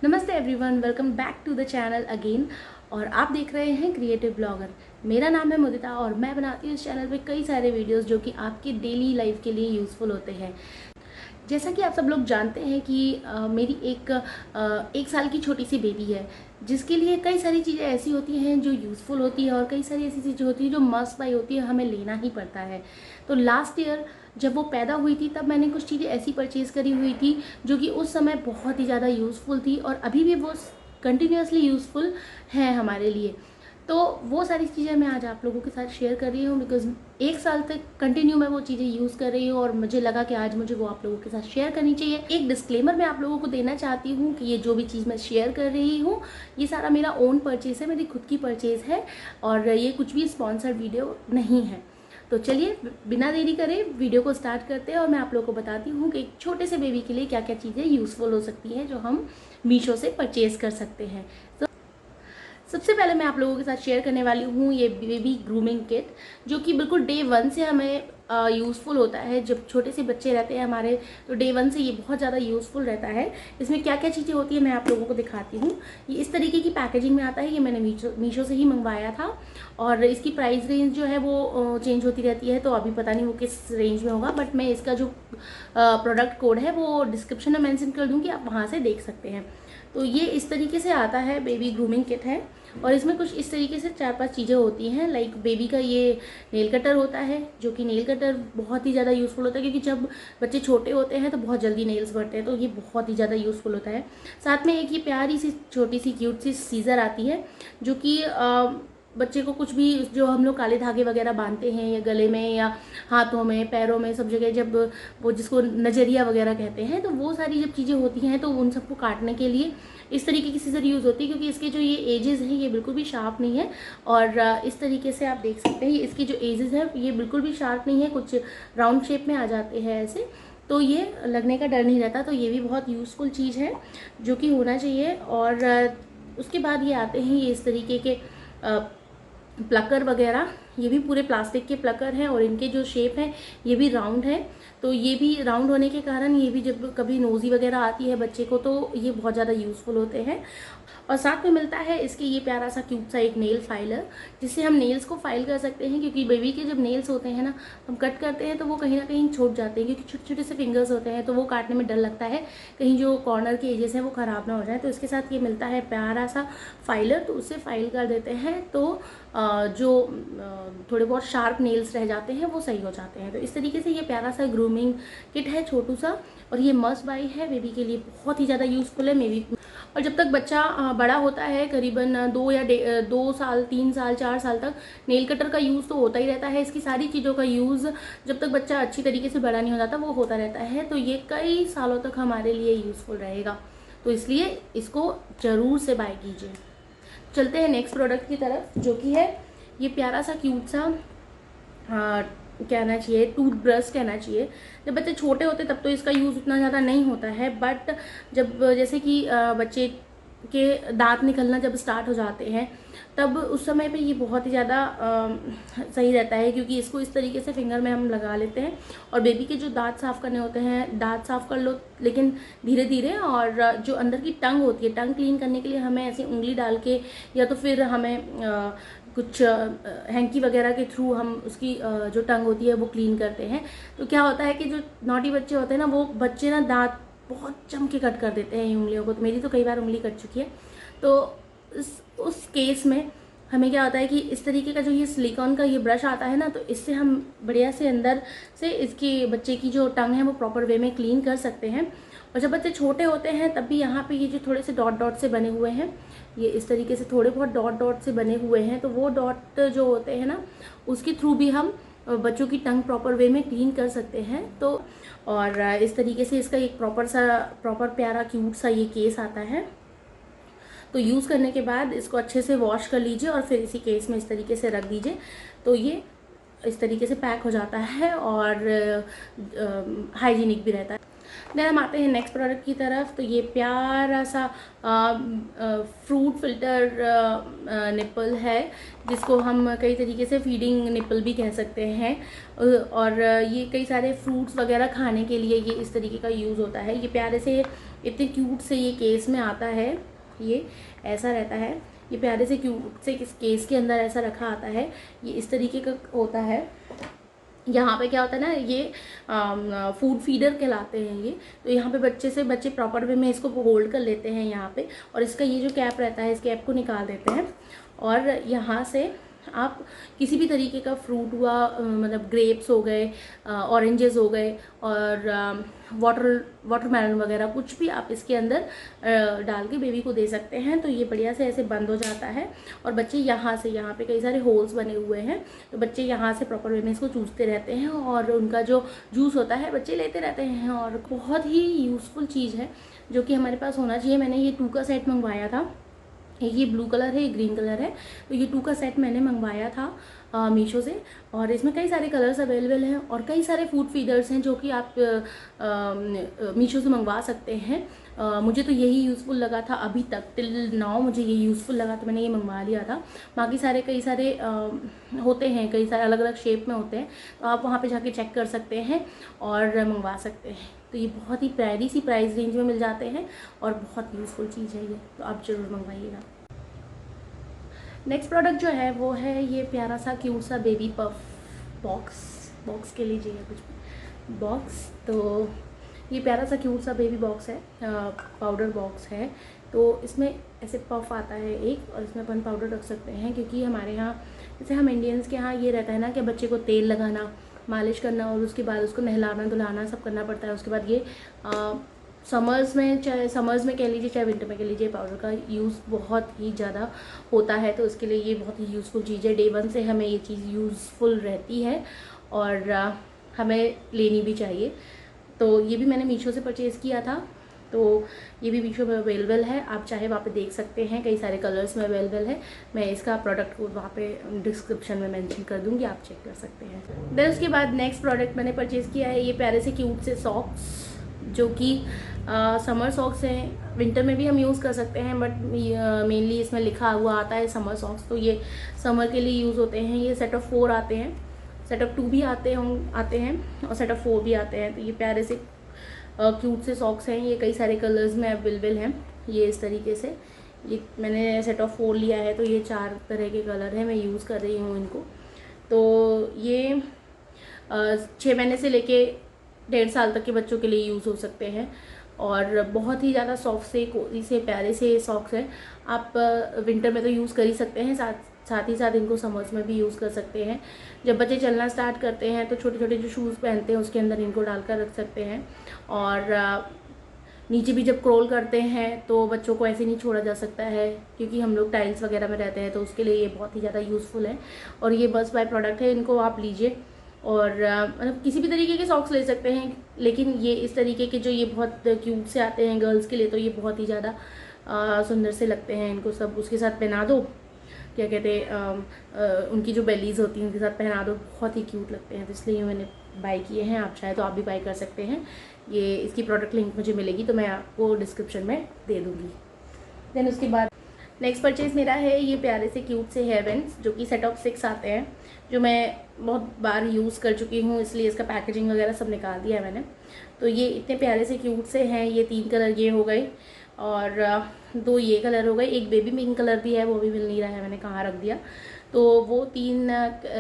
नमस्ते everyone, welcome back to the channel again. और आप देख रहे हैं क्रिएटिव ब्लॉगर। मेरा नाम है मुदिता और मैं बनाती हूँ इस चैनल पे कई सारे वीडियोस जो कि आपकी डेली लाइफ के लिए यूज़फुल होते हैं। जैसा कि आप सब लोग जानते हैं कि मेरी एक साल की छोटी सी बेबी है, जिसके लिए कई सारी चीज़ें ऐसी होती हैं जो यूज़फुल होती है और कई सारी ऐसी चीज़ें होती हैं जो मस्ट बाई होती है, हमें लेना ही पड़ता है। तो लास्ट ईयर जब वो पैदा हुई थी तब मैंने कुछ चीज़ें ऐसी परचेज़ करी हुई थी जो कि उस समय बहुत ही ज़्यादा यूज़फुल थी और अभी भी वो कंटिन्यूसली यूज़फुल है हमारे लिए। तो वो सारी चीज़ें मैं आज आप लोगों के साथ शेयर कर रही हूँ, बिकॉज़ एक साल तक कंटिन्यू मैं वो चीज़ें यूज़ कर रही हूँ और मुझे लगा कि आज मुझे वो आप लोगों के साथ शेयर करनी चाहिए। एक डिस्क्लेमर मैं आप लोगों को देना चाहती हूँ कि ये जो भी चीज़ मैं शेयर कर रही हूँ ये सारा मेरा ओन परचेज़ है, मेरी खुद की परचेज़ है और ये कुछ भी स्पॉन्सर्ड वीडियो नहीं है। तो चलिए बिना देरी करे वीडियो को स्टार्ट करते हैं और मैं आप लोगों को बताती हूँ कि एक छोटे से बेबी के लिए क्या क्या चीज़ें यूज़फुल हो सकती हैं जो हम मीशो से परचेज़ कर सकते हैं। तो सबसे पहले मैं आप लोगों के साथ शेयर करने वाली हूँ ये बेबी ग्रूमिंग किट, जो कि बिल्कुल डे वन से हमें यूज़फुल होता है। जब छोटे से बच्चे रहते हैं हमारे, तो डे वन से ये बहुत ज़्यादा यूज़फुल रहता है। इसमें क्या क्या चीज़ें होती है मैं आप लोगों को दिखाती हूँ। ये इस तरीके की पैकेजिंग में आता है। ये मैंने मीशो से ही मंगवाया था और इसकी प्राइस रेंज जो है वो चेंज होती रहती है, तो अभी पता नहीं वो किस रेंज में होगा, बट मैं इसका जो प्रोडक्ट कोड है वो डिस्क्रिप्शन में मेंशन कर दूँगी, आप वहाँ से देख सकते हैं। तो ये इस तरीके से आता है, बेबी ग्रूमिंग किट है और इसमें कुछ इस तरीके से 4-5 चीज़ें होती हैं। लाइक बेबी का ये नेल कटर होता है, जो कि नेल कटर बहुत ही ज़्यादा यूज़फुल होता है क्योंकि जब बच्चे छोटे होते हैं तो बहुत जल्दी नेल्स बढ़ते हैं, तो ये बहुत ही ज़्यादा यूज़फुल होता है। साथ में एक ये प्यारी सी छोटी सी क्यूट सी सीज़र आती है, जो कि बच्चे को कुछ भी जो हम लोग काले धागे वगैरह बांधते हैं या गले में या हाथों में पैरों में सब जगह, जब वो जिसको नजरिया वगैरह कहते हैं, तो वो सारी जब चीज़ें होती हैं तो उन सबको काटने के लिए इस तरीके की सीजर यूज़ होती है। क्योंकि इसके जो ये एजेस हैं ये बिल्कुल भी शार्प नहीं है और इस तरीके से आप देख सकते हैं इसकी जो एजेस है ये बिल्कुल भी शार्प नहीं है, कुछ राउंड शेप में आ जाते हैं ऐसे, तो ये लगने का डर नहीं रहता। तो ये भी बहुत यूज़फुल चीज़ है जो कि होना चाहिए। और उसके बाद ये आते हैं ये इस तरीके के प्लकर वगैरह, ये भी पूरे प्लास्टिक के प्लकर हैं और इनके जो शेप है ये भी राउंड है। तो ये भी राउंड होने के कारण ये भी जब कभी नोज़ी वगैरह आती है बच्चे को तो ये बहुत ज़्यादा यूज़फुल होते हैं। और साथ में मिलता है इसके ये प्यारा सा क्यूट सा एक नेल फाइलर, जिससे हम नेल्स को फाइल कर सकते हैं। क्योंकि बेबी के जब नेल्स होते हैं ना, हम कट करते हैं तो वो कहीं ना कहीं छूट जाते हैं, क्योंकि छोटे छोटे से फिंगर्स होते हैं, तो वो काटने में डर लगता है कहीं जो कॉर्नर के एजेस हैं वो ख़राब ना हो जाए। तो इसके साथ ये मिलता है प्यारा सा फाइलर, तो उससे फाइल कर देते हैं तो जो थोड़े बहुत शार्प नेल्स रह जाते हैं वो सही हो जाते हैं। तो इस तरीके से ये प्यारा सा ग्रूमिंग किट है छोटू सा, और ये मस्ट बाई है, बेबी के लिए बहुत ही ज़्यादा यूज़फुल है। मेबी और जब तक बच्चा बड़ा होता है, करीबन 2 साल 3 साल 4 साल तक, नेल कटर का यूज़ तो होता ही रहता है। इसकी सारी चीज़ों का यूज़ जब तक बच्चा अच्छी तरीके से बड़ा नहीं हो जाता वो होता रहता है, तो ये कई सालों तक हमारे लिए यूज़फुल रहेगा। तो इसलिए इसको ज़रूर से बाय कीजिए। चलते हैं नेक्स्ट प्रोडक्ट की तरफ, जो कि है ये प्यारा सा क्यूट सा कहना चाहिए टूथब्रश कहना चाहिए। जब बच्चे छोटे होते तब तो इसका यूज़ उतना ज़्यादा नहीं होता है, बट जब जैसे कि बच्चे के दांत निकलना जब स्टार्ट हो जाते हैं तब उस समय पे ये बहुत ही ज़्यादा सही रहता है। क्योंकि इसको इस तरीके से फिंगर में हम लगा लेते हैं और बेबी के जो दांत साफ़ करने होते हैं दांत साफ़ कर लो, लेकिन धीरे धीरे। और जो अंदर की टंग होती है, टंग क्लीन करने के लिए हमें ऐसे उंगली डाल के या तो फिर हमें कुछ हैंकी वगैरह के थ्रू हम उसकी जो टंग होती है वो क्लीन करते हैं। तो क्या होता है कि जो नॉटी बच्चे होते हैं ना, वो बच्चे ना दांत बहुत जम के कट कर देते हैं उंगलियों को। तो मेरी तो कई बार उंगली कट चुकी है। तो उस केस में हमें क्या होता है कि इस तरीके का जो ये सिलिकॉन का ये ब्रश आता है ना, तो इससे हम बढ़िया से अंदर से इसकी बच्चे की जो टंग है वो प्रॉपर वे में क्लीन कर सकते हैं। और जब बच्चे छोटे होते हैं तब भी यहाँ पे ये जो थोड़े से डॉट डॉट से बने हुए हैं, ये इस तरीके से थोड़े बहुत डॉट डॉट से बने हुए हैं, तो वो डॉट जो होते हैं ना उसके थ्रू भी हम बच्चों की टंग प्रॉपर वे में क्लीन कर सकते हैं। तो और इस तरीके से इसका एक प्रॉपर प्यारा क्यूट सा ये केस आता है। तो यूज़ करने के बाद इसको अच्छे से वॉश कर लीजिए और फिर इसी केस में इस तरीके से रख दीजिए, तो ये इस तरीके से पैक हो जाता है और हाइजीनिक भी रहता है। देन हम आते हैं नेक्स्ट प्रोडक्ट की तरफ। तो ये प्यारा सा फ्रूट फिल्टर निप्पल है, जिसको हम कई तरीके से फीडिंग निप्पल भी कह सकते हैं। और ये कई सारे फ्रूट्स वगैरह खाने के लिए ये इस तरीके का यूज़ होता है। ये प्यारे से इतने क्यूट से ये केस में आता है, ये ऐसा रहता है, ये प्यारे से क्यूट से किस केस के अंदर ऐसा रखा आता है, ये इस तरीके का होता है। यहाँ पे क्या होता है ना, ये फूड फीडर कहलाते हैं ये। तो यहाँ पे बच्चे प्रॉपर वे में इसको होल्ड कर लेते हैं यहाँ पे, और इसका ये जो कैप रहता है, इस कैप को निकाल देते हैं, और यहाँ से आप किसी भी तरीके का फ्रूट हुआ, मतलब ग्रेप्स हो गए, ऑरेंजेस हो गए, और वाटरमेलन वगैरह कुछ भी आप इसके अंदर डाल के बेबी को दे सकते हैं। तो ये बढ़िया से ऐसे बंद हो जाता है, और बच्चे यहाँ पे कई सारे होल्स बने हुए हैं, तो बच्चे यहाँ से प्रॉपर वे में इसको चूसते रहते हैं, और उनका जो जूस होता है बच्चे लेते रहते हैं। और बहुत ही यूज़फुल चीज़ है जो कि हमारे पास होना चाहिए। मैंने ये 2 का सेट मंगवाया था, ये ब्लू कलर है, ये ग्रीन कलर है। तो ये 2 का सेट मैंने मंगवाया था मीशो से, और इसमें कई सारे कलर्स अवेलेबल हैं, और कई सारे फूड फीडर्स हैं जो कि आप मीशो से मंगवा सकते हैं। मुझे तो यही यूज़फुल लगा था अभी तक, टिल नाउ मुझे ये यूज़फुल लगा, तो मैंने ये मंगवा लिया था। बाकी सारे कई सारे होते हैं, कई सारे अलग अलग शेप में होते हैं, तो आप वहाँ पे जाके चेक कर सकते हैं और मंगवा सकते हैं। तो ये बहुत ही प्यारी सी प्राइस रेंज में मिल जाते हैं, और बहुत यूज़फुल चीज़ है ये, तो आप ज़रूर मंगवाइएगा। नेक्स्ट प्रोडक्ट जो है वो है ये प्यारा सा क्यूट सा बेबी पफ बॉक्स के लीजिएगा कुछ बॉक्स। तो ये प्यारा सा क्यूट सा बेबी बॉक्स है, पाउडर बॉक्स है। तो इसमें ऐसे पफ आता है एक, और इसमें अपन पाउडर रख सकते हैं, क्योंकि हमारे यहाँ जैसे हम इंडियंस के यहाँ ये रहता है ना कि बच्चे को तेल लगाना, मालिश करना, और उसके बाद उसको नहलाना धुलाना सब करना पड़ता है। उसके बाद ये समर्स में, चाहे समर्स में कह लीजिए चाहे विंटर में कह लीजिए, पाउडर का यूज़ बहुत ही ज़्यादा होता है। तो उसके लिए ये बहुत ही यूज़फुल चीज़ है। डे 1 से हमें ये चीज़ यूज़फुल रहती है, और हमें लेनी भी चाहिए। तो ये भी मैंने मीशो से परचेज़ किया था, तो ये भी मीशो में अवेलेबल है, आप चाहे वहाँ पे देख सकते हैं, कई सारे कलर्स में अवेलेबल है। मैं इसका प्रोडक्ट कोड वहाँ पे डिस्क्रिप्शन में मेंशन कर दूँगी, आप चेक कर सकते हैं। देन उसके बाद नेक्स्ट प्रोडक्ट मैंने परचेज़ किया है ये प्यारे से क्यूट से सॉक्स, जो कि समर सॉक्स हैं। विंटर में भी हम यूज़ कर सकते हैं, बट मेनली इसमें लिखा हुआ आता है समर सॉक्स, तो ये समर के लिए यूज़ होते हैं। ये सेट ऑफ 4 आते हैं, सेट ऑफ 2 भी आते हैं और सेट ऑफ 4 भी आते हैं। तो ये प्यारे से क्यूट से सॉक्स हैं, ये कई सारे कलर्स में अवेलेबल हैं। ये इस तरीके से, ये मैंने सेट ऑफ 4 लिया है, तो ये 4 तरह के कलर हैं, मैं यूज़ कर रही हूँ इनको। तो ये 6 महीने से लेके 1.5 साल तक के बच्चों के लिए यूज़ हो सकते हैं, और बहुत ही ज़्यादा सॉफ्ट से कोजी से प्यारे से सॉक्स हैं। आप विंटर में तो यूज़ कर ही सकते हैं, साथ ही साथ इनको समर्स में भी यूज़ कर सकते हैं। जब बच्चे चलना स्टार्ट करते हैं तो छोटे छोटे जो शूज़ पहनते हैं उसके अंदर इनको डालकर रख सकते हैं, और नीचे भी जब क्रोल करते हैं तो बच्चों को ऐसे नहीं छोड़ा जा सकता है, क्योंकि हम लोग टाइल्स वगैरह में रहते हैं, तो उसके लिए ये बहुत ही ज़्यादा यूज़फुल है। और ये बस बाय प्रोडक्ट है, इनको आप लीजिए, और मतलब किसी भी तरीके के सॉक्स ले सकते हैं, लेकिन ये इस तरीके के जो ये बहुत क्यूट से आते हैं गर्ल्स के लिए, तो ये बहुत ही ज़्यादा सुंदर से लगते हैं। इनको सब उसके साथ पहना दो, क्या कहते हैं, उनकी जो बेलीज़ होती हैं उनके साथ पहना दो, बहुत ही क्यूट लगते हैं। तो इसलिए मैंने बाय किए हैं, आप चाहे तो आप भी बाय कर सकते हैं। ये इसकी प्रोडक्ट लिंक मुझे मिलेगी तो मैं आपको डिस्क्रिप्शन में दे दूँगी। देन उसके बाद नेक्स्ट परचेज़ मेरा है ये प्यारे से क्यूट से हेयर बैंड्स, जो कि सेट ऑफ 6 आते हैं, जो मैं बहुत बार यूज़ कर चुकी हूँ, इसलिए इसका पैकेजिंग वगैरह सब निकाल दिया है मैंने। तो ये इतने प्यारे से क्यूट से हैं, ये 3 कलर ये हो गए, और 2 ये कलर हो गए, एक बेबी पिंक कलर भी है, वो भी मिल नहीं रहा है, मैंने कहाँ रख दिया। तो वो 3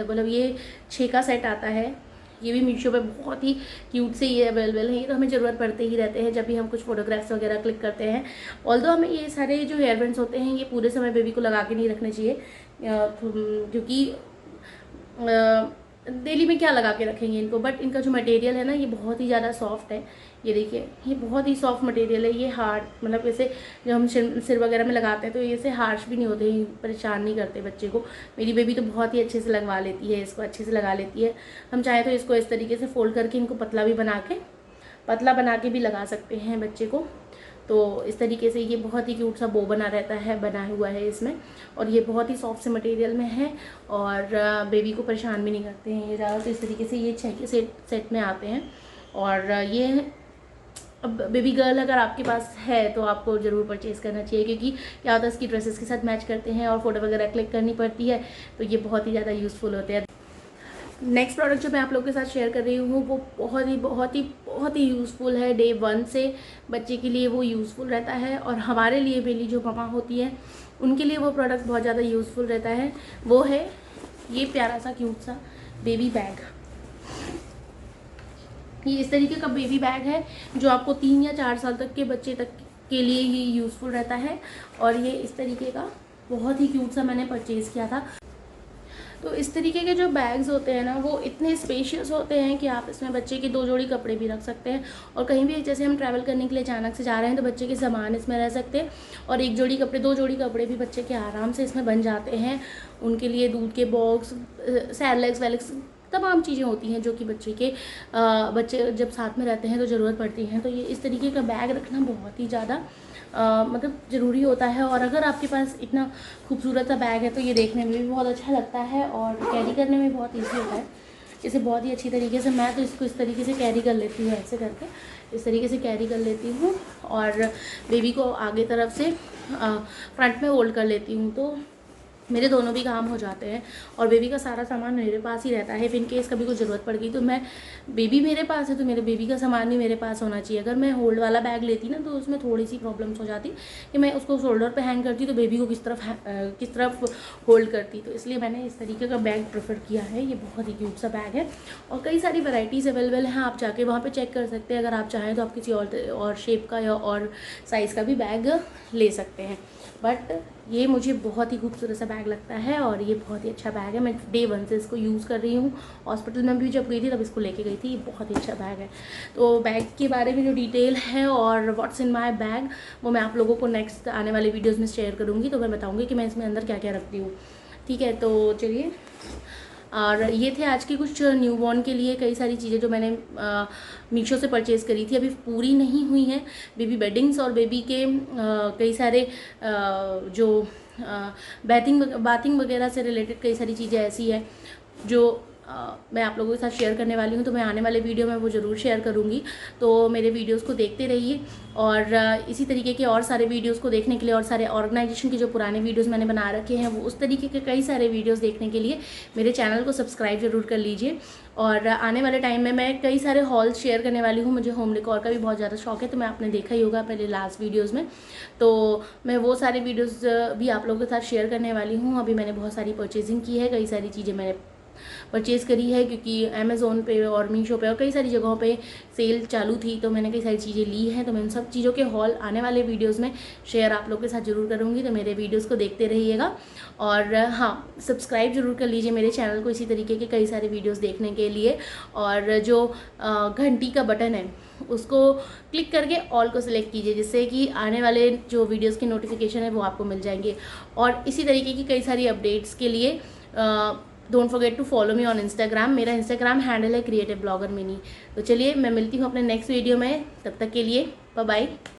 मतलब ये 6 का सेट आता है। ये भी मीशो पे बहुत ही क्यूट से ये अवेलेबल है, ये तो हमें ज़रूरत पड़ते ही रहते हैं जब भी हम कुछ फोटोग्राफ्स वगैरह क्लिक करते हैं। ऑल्दो हमें ये सारे जो हेयर बैंड्स होते हैं ये पूरे समय बेबी को लगा के नहीं रखने चाहिए, क्योंकि डेली में क्या लगा के रखेंगे इनको, बट इनका जो मटेरियल है ना ये बहुत ही ज़्यादा सॉफ्ट है। ये देखिए, ये बहुत ही सॉफ्ट मटेरियल है, ये हार्ड, मतलब ऐसे जब हम सिर वगैरह में लगाते हैं तो ये से हार्श भी नहीं होते, परेशान नहीं करते बच्चे को। मेरी बेबी तो बहुत ही अच्छे से लगवा लेती है, इसको अच्छे से लगा लेती है। हम चाहे तो इसको इस तरीके से फोल्ड करके इनको पतला बना के भी लगा सकते हैं बच्चे को। तो इस तरीके से ये बहुत ही क्यूट सा बो बना हुआ है इसमें, और ये बहुत ही सॉफ्ट से मटेरियल में है, और बेबी को परेशान भी नहीं करते हैं ये ज़्यादा। तो इस तरीके से ये 6 के सेट में आते हैं, और ये अब बेबी गर्ल अगर आपके पास है तो आपको ज़रूर परचेज़ करना चाहिए, क्योंकि क्या होता है इसकी ड्रेसेस के साथ मैच करते हैं और फ़ोटो वगैरह क्लिक करनी पड़ती है, तो ये बहुत ही ज़्यादा यूज़फुल होते हैं। नेक्स्ट प्रोडक्ट जो मैं आप लोगों के साथ शेयर कर रही हूँ वो बहुत ही यूज़फुल है। डे 1 से बच्चे के लिए वो यूज़फुल रहता है, और हमारे लिए मेरी जो ममा होती है उनके लिए वो प्रोडक्ट बहुत ज़्यादा यूज़फुल रहता है। वो है ये प्यारा सा क्यूट सा बेबी बैग। ये इस तरीके का बेबी बैग है जो आपको 3 या 4 साल तक के बच्चे तक के लिए ये यूज़फुल रहता है, और ये इस तरीके का बहुत ही क्यूट सा मैंने परचेज़ किया था। तो इस तरीके के जो बैग्स होते हैं ना वो इतने स्पेशियस होते हैं कि आप इसमें बच्चे के 2 जोड़ी कपड़े भी रख सकते हैं, और कहीं भी जैसे हम ट्रैवल करने के लिए अचानक से जा रहे हैं तो बच्चे के सामान इसमें रह सकते हैं, और 1 जोड़ी कपड़े 2 जोड़ी कपड़े भी बच्चे के आराम से इसमें बन जाते हैं। उनके लिए दूध के बॉक्स, सैरेलैक्स वैलेक्स तमाम चीज़ें होती हैं जो कि बच्चे जब साथ में रहते हैं तो ज़रूरत पड़ती हैं। तो ये इस तरीके का बैग रखना बहुत ही ज़्यादा मतलब ज़रूरी होता है, और अगर आपके पास इतना खूबसूरत सा बैग है तो ये देखने में भी बहुत अच्छा लगता है और कैरी करने में बहुत ईजी होता है। इसे बहुत ही अच्छी तरीके से, मैं तो इसको इस तरीके से कैरी कर लेती हूँ, ऐसे करके इस तरीके से कैरी कर लेती हूँ, और बेबी को आगे तरफ से फ्रंट में होल्ड कर लेती हूँ, तो मेरे दोनों भी काम हो जाते हैं, और बेबी का सारा सामान मेरे पास ही रहता है। इन केस कभी कोई ज़रूरत पड़ गई तो बेबी मेरे पास है तो मेरे बेबी का सामान भी मेरे पास होना चाहिए। अगर मैं होल्ड वाला बैग लेती ना तो उसमें थोड़ी सी प्रॉब्लम्स हो जाती कि मैं उसको शोल्डर पे हैंग करती तो बेबी को किस तरफ होल्ड करती, तो इसलिए मैंने इस तरीके का बैग प्रेफर किया है। ये बहुत ही क्यूट सा बैग है, और कई सारी वैराइटीज़ अवेलेबल हैं, आप जाके वहाँ पर चेक कर सकते हैं। अगर आप चाहें तो आप किसी और शेप का या और साइज़ का भी बैग ले सकते हैं, बट ये मुझे बहुत ही खूबसूरत सा बैग लगता है, और ये बहुत ही अच्छा बैग है। मैं डे 1 से इसको यूज़ कर रही हूँ। हॉस्पिटल में भी जब गई थी तब इसको लेके गई थी। ये बहुत ही अच्छा बैग है। तो बैग के बारे में जो डिटेल है और व्हाट्स इन माय बैग वो मैं आप लोगों को नेक्स्ट आने वाले वीडियोज़ में शेयर करूँगी, तो मैं बताऊँगी कि मैं इसमें अंदर क्या क्या रखती हूँ। ठीक है, तो चलिए, और ये थे आज के कुछ न्यूबॉर्न के लिए कई सारी चीज़ें जो मैंने मीशो से परचेज़ करी थी। अभी पूरी नहीं हुई हैं, बेबी बेडिंग्स और बेबी के कई सारे जो बाथिंग वगैरह से रिलेटेड कई सारी चीज़ें ऐसी है जो मैं आप लोगों के साथ शेयर करने वाली हूँ, तो मैं आने वाले वीडियो में वो ज़रूर शेयर करूँगी। तो मेरे वीडियोस को देखते रहिए, और इसी तरीके के और सारे वीडियोस को देखने के लिए, और सारे ऑर्गेनाइजेशन के जो पुराने वीडियोस मैंने बना रखे हैं वो उस तरीके के कई सारे वीडियोस देखने के लिए मेरे चैनल को सब्सक्राइब ज़रूर कर लीजिए। और आने वाले टाइम में मैं कई सारे हॉल्स शेयर करने वाली हूँ। मुझे होम डेकोर का भी बहुत ज़्यादा शौक है, तो मैं आपने देखा ही होगा पहले लास्ट वीडियोज़ में, तो मैं वो सारे वीडियोज़ भी आप लोगों के साथ शेयर करने वाली हूँ। अभी मैंने बहुत सारी परचेजिंग की है, कई सारी चीज़ें मैंने परचेज़ करी है, क्योंकि अमेज़ोन पे और मीशो पे और कई सारी जगहों पे सेल चालू थी, तो मैंने कई सारी चीज़ें ली हैं। तो मैं उन सब चीज़ों के हॉल आने वाले वीडियोस में शेयर आप लोगों के साथ ज़रूर करूँगी, तो मेरे वीडियोस को देखते रहिएगा। और हाँ, सब्सक्राइब ज़रूर कर लीजिए मेरे चैनल को इसी तरीके के कई सारे वीडियोज़ देखने के लिए, और जो घंटी का बटन है उसको क्लिक करके ऑल को सिलेक्ट कीजिए, जिससे कि आने वाले जो वीडियोज़ की नोटिफिकेशन है वो आपको मिल जाएंगे। और इसी तरीके की कई सारी अपडेट्स के लिए don't forget to follow me on Instagram. मेरा इंस्टाग्राम हैंडल है क्रिएटिव ब्लॉगर मिनी। तो चलिए, मैं मिलती हूँ अपने नेक्स्ट वीडियो में, तब तक के लिए बाय बाय।